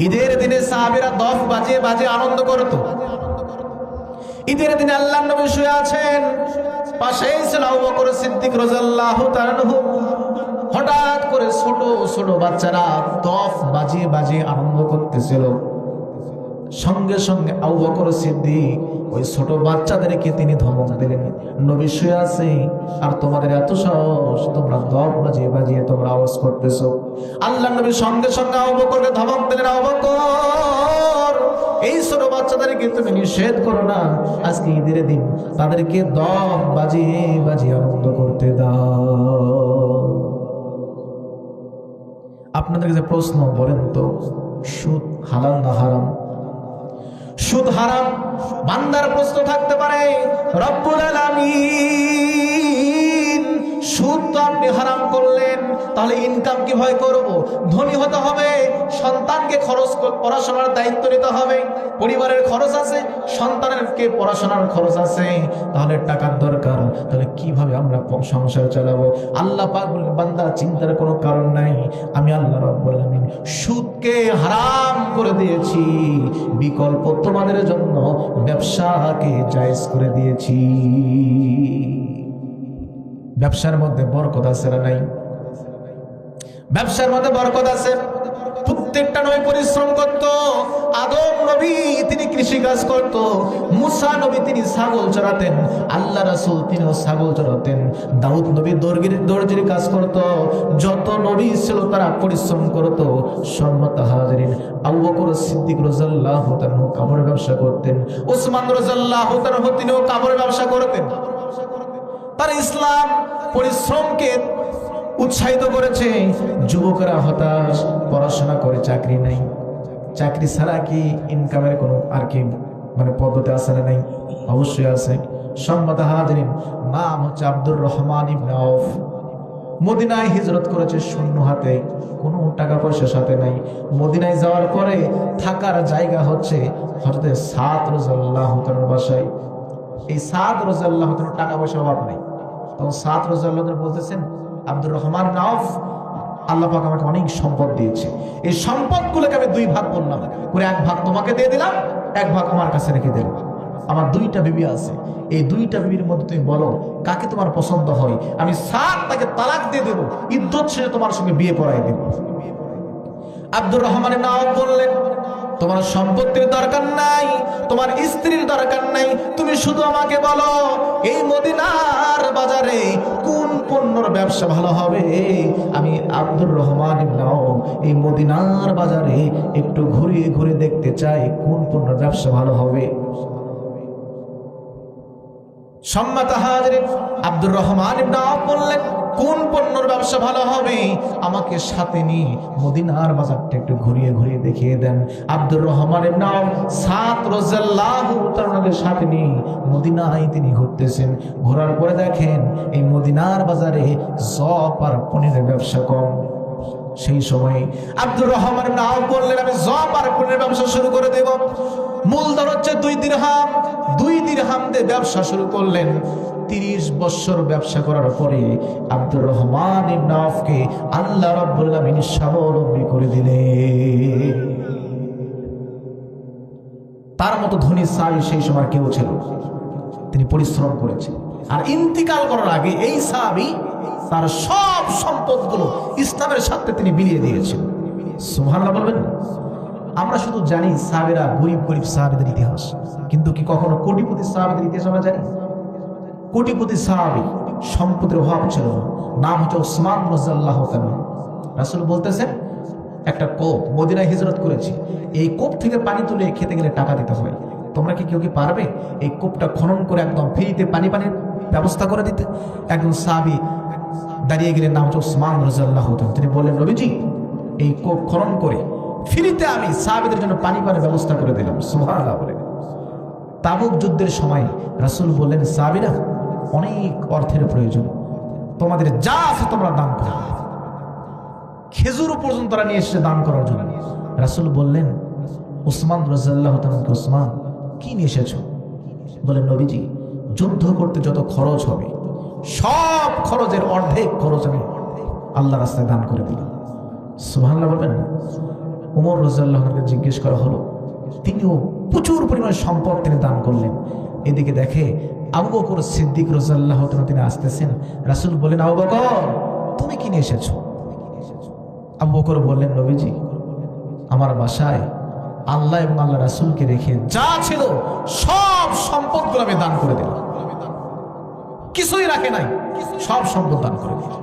ঈদের দিনে সাহাবীরা দফ বাজিয়ে বাজিয়ে আনন্দ করত। ঈদের দিনে আল্লাহর নবী শুয়ে আছেন, পাশেই ছিল আবু বকর সিদ্দিক রাদিয়াল্লাহু তাআলা আনহু। হঠাৎ করে ছোট ছোট বাচ্চারা দফ বাজিয়ে বাজিয়ে আনন্দ করতেছিল। সঙ্গে সঙ্গে আবু বকর সিদ্দিক ওই ছোট বাচ্চাদেরকে তিনি ধমক দিলেন, নবী শুয়ে আছে আর তোমাদের এত সাহস, তোমরা দফ বাজিয়ে বাজিয়ে তোমরা আওয়াজ করতেছো। আল্লাহর নবী সঙ্গে সঙ্গে আবু বকরকে ধমক দিলেন, আবু বকর, এই ছোট বাচ্চাদেরকে তুমি নিষেধ করো না, আজকে ঈদের দিন তাদেরকে দফ বাজিয়ে বাজিয়ে আনন্দ করতে দাও। আপনাদের কাছে প্রশ্ন, বলেন তো সুদ হালাল না হারাম? সুদ হারাম। বান্দার প্রশ্ন থাকতে পারে, রব্বুল আলামিন সুদ তো আপনি হারাম করলেন, তাহলে ইনকাম কিভাবে করব? ধনী হতে হবে, সন্তানকে পড়াশোনার দায়িত্ব নিতে হবে, পরিবারের খরচ আছে, সন্তানের পড়াশোনার খরচ আছে, তাহলে টাকার দরকার, তাহলে কিভাবে আমরা সংসার চালাবো? আল্লাহ পাক বলেন, বান্দা চিন্তার কোনো কারণ নাই, আমি আল্লাহ রাব্বুল আলামিন সুদকে হারাম করে দিয়েছি, বিকল্প তোমাদের জন্য ব্যবসাকে জায়েজ করে দিয়েছি। ব্যবসার মধ্যে বরকত আছে না নাই? ব্যবসার মধ্যে বরকত আছে। প্রত্যেকটা নবী পরিশ্রম করত। আদম নবী তিনি কৃষি কাজ করত, মুসা নবী তিনি ছাগল চড়াতেন, আল্লাহ রাসূল তিনিও ছাগল চড়াতেন, দাউদ নবী দর্জির কাজ করত। যত নবী ছিল তারা পরিশ্রম করত। সম্মানিত হাজিরিন, আবু বকর সিদ্দিক রাদিয়াল্লাহু তাআলা কাপড়ের ব্যবসা করতেন, ওসমান রাদিয়াল্লাহু তাআলা তিনিও কাপড়ের ব্যবসা করতেন। তারা ইসলাম পরিশ্রমকে উৎসাহিত করেছে। যুবকরা হতাশ, পড়াশোনা করে চাকরি নাই, চাকরি ছাড়া কি ইনকামের কোনো আর কি পদ্ধতি আছে না নাই? অবশ্যই আছে। সম্মানিত হাজিরিন, নাম হচ্ছে আব্দুর রহমান ইবনে আউফ। মদিনায় হিজরত করেছে শূন্য হাতে, কোনো টাকা পয়সা সাথে নাই। মদিনায় যাওয়ার পরে থাকার জায়গা হচ্ছে হযরত সাদ রাদিয়াল্লাহু তাআলার বাসায়। এই সাদ রাদিয়াল্লাহু তাআলার টাকা পয়সার অভাব নেই। তখন সাদ রাদিয়াল্লাহু তাআলা বলতেছেন, আব্দুর রহমান ইবনে আউফ, আল্লাহ পাক আমাকে অনেক সম্পদ দিয়েছে, এই সম্পদগুলোকে আমি দুই ভাগ করলাম করে, এক ভাগ তোমাকে দিয়ে দিলাম, এক ভাগ আমার কাছে রেখে দিলাম। আমার দুইটা বিবি আছে, এই দুইটা বিবির মধ্যে তুমি বলো কাকে তোমার পছন্দ হয়, আমি সাদ তাকে তালাক দিয়ে দেবো, ইদ্যত শেষে তোমার সঙ্গে বিয়ে পড়াই দেব। আব্দুর রহমান ইবনে আউফ বললেন, তোমার সম্পত্তির দরকার নাই, তোমার স্ত্রীর দরকার নাই, তুমি শুধু আমাকে বলো এই মদিনার বাজারে কোন পণ্যের ব্যবসা ভালো হবে। আমি আব্দুর রহমান ইবনে আউফ এই মদিনার বাজারে একটু ঘুরে ঘুরে দেখতে চাই কোন পণ্যের ব্যবসা ভালো হবে। সম্মানিত হাজিরিন, আব্দুর রহমান ইবনে আউফ বললেন, কোন পণ্যের ব্যবসা ভালো হবে আমাকে সাথে নিয়ে মদিনার বাজারটা একটু ঘুরিয়ে ঘুরিয়ে দেখিয়ে দেন। আব্দুর রহমান ইবনে আউফ সাদ রাদিয়াল্লাহু তাআলার সাথে নিয়ে মদিনায় তিনি ঘুরতেছেন। ঘোরার পরে দেখেন এই মদিনার বাজারে জব আর পনিরের ব্যবসা কম। সেই সময় আব্দুর রহমান ইবনে আউফ বললেন, আমি জব আর পনিরের ব্যবসা শুরু করে দেব। মূলধন হচ্ছে 2 দিরহাম। 2 দিরহাম দিয়ে ব্যবসা শুরু করলেন। 30 বছর ব্যবসা করার পরে আব্দুর রহমান ইবনে আউফকে আল্লাহ রাব্বুল আলামিন স্বাবলম্বী করে দিলেন। তার মতো ধনী সাহাবী সেই সময় কেউ ছিল? তিনি পরিশ্রম করেছেন। আর ইন্তিকাল করার আগে এই সাহাবী তার সব সম্পদগুলো ইসলামের সাথে তিনি বিলিয়ে দিয়েছেন। সুবহানাল্লাহ বলবেন। আমরা শুধু জানি সাহাবীরা গরিব গরিব সাহাবীদের ইতিহাস, কিন্তু কি কখনো কোটিপতি সাহাবীদের ইতিহাস আমরা জানি? কোটিপতি সাহাবী, সম্পদের অভাব ছিল না, নাম হচ্ছে ওসমান রাদিয়াল্লাহু তাআলা। রাসূল বলতেছেন, একটা কোপ, মদিনায় হিজরত করেছি, এই কোপ থেকে পানি তুলে খেতে গেলে টাকা দিতে হয়, তোমরা কি কেউ কি পারবে এই কোপটা খনন করে একদম ফ্রিতে পানির ব্যবস্থা করে দিতে? একজন সাহাবী দাঁড়িয়ে গেলেন, নাম হচ্ছে ওসমান রাদিয়াল্লাহু তাআলা। তিনি বললেন, নবীজি এই কোপ খনন করে ফ্রিতে আমি সাহাবীদের জন্য পানির ব্যবস্থা করে দিলাম। সুবহানাল্লাহ বলে। তাবুক যুদ্ধের সময় রাসূল বললেন, সাহাবীরা অনেক অর্থের প্রয়োজন, তোমাদের যা আছে তোমরা দান করো। খেজুর পর্যন্ত তারা নিয়ে এসেছে দান করার জন্য। রাসূল বললেন, ওসমান রাদিয়াল্লাহু তাআলা, ওসমান কি নিয়ে এসেছো? বলেন, নবীজি যুদ্ধ করতে যত খরচ হবে সব খরচের অর্ধেক খরচ আমি আল্লাহর রাস্তায় দান করে দিলাম। সুবহানাল্লাহ বলবেন না? ওমর রাদিয়াল্লাহু আনহুকে জিজ্ঞেস করা হলো, তিনিও প্রচুর পরিমাণ সম্পদ তিনি দান করলেন। এদিকে দেখে আবু বকর সিদ্দিক রাদিয়াল্লাহু তাআলা তিনি আসতেছেন। রাসূল বলেন, আবু বকর তুমি কি নিয়ে এসেছো? আবু বকর বললেন, নবীজি আমার বাসায় আল্লাহ এবং আল্লাহ রাসূলকে রেখে যা ছিল সব সম্পদগুলো আমি দান করে দিলাম, কিছুই রাখে নাই, সব সম্পদ দান করে দিলাম।